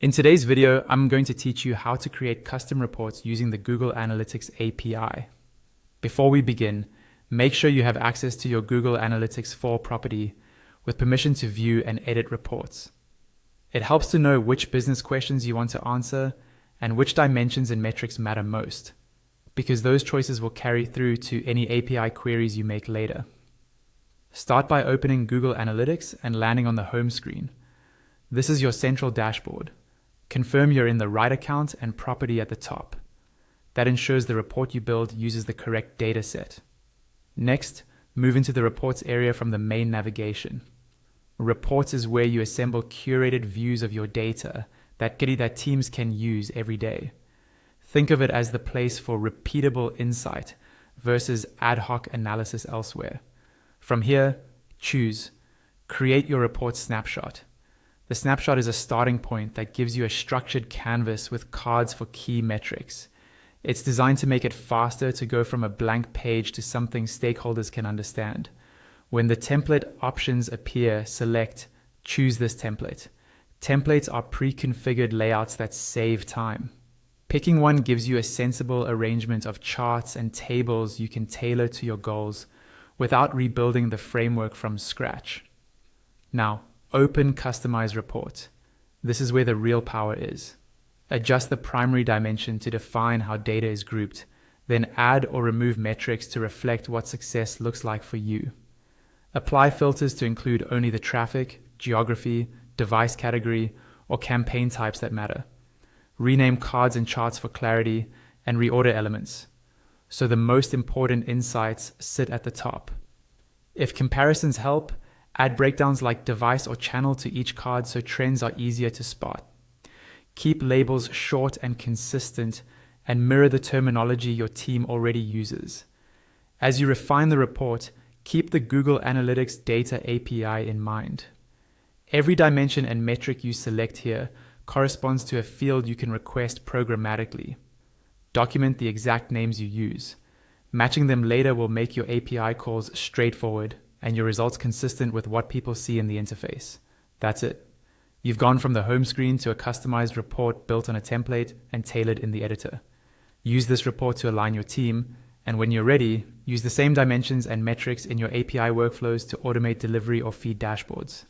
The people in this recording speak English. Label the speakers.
Speaker 1: In today's video, I'm going to teach you how to create custom reports using the Google Analytics API. Before we begin, make sure you have access to your Google Analytics 4 property with permission to view and edit reports. It helps to know which business questions you want to answer and which dimensions and metrics matter most, because those choices will carry through to any API queries you make later. Start by opening Google Analytics and landing on the home screen. This is your central dashboard. Confirm you're in the right account and property at the top. That ensures the report you build uses the correct data set. Next, move into the Reports area from the main navigation. Reports is where you assemble curated views of your data that teams can use every day. Think of it as the place for repeatable insight versus ad hoc analysis elsewhere. From here, choose Create your report snapshot. The snapshot is a starting point that gives you a structured canvas with cards for key metrics. It's designed to make it faster to go from a blank page to something stakeholders can understand. When the template options appear, select Choose this template. Templates are pre-configured layouts that save time. Picking one gives you a sensible arrangement of charts and tables you can tailor to your goals without rebuilding the framework from scratch. Now, open Customize Report. This is where the real power is. Adjust the primary dimension to define how data is grouped, then add or remove metrics to reflect what success looks like for you. Apply filters to include only the traffic, geography, device category, or campaign types that matter. Rename cards and charts for clarity, and reorder elements, so the most important insights sit at the top. If comparisons help, add breakdowns like device or channel to each card so trends are easier to spot. Keep labels short and consistent and mirror the terminology your team already uses. As you refine the report, keep the Google Analytics Data API in mind. Every dimension and metric you select here corresponds to a field you can request programmatically. Document the exact names you use. Matching them later will make your API calls straightforward and your results consistent with what people see in the interface. That's it. You've gone from the home screen to a customized report built on a template and tailored in the editor. Use this report to align your team, and when you're ready, use the same dimensions and metrics in your API workflows to automate delivery or feed dashboards.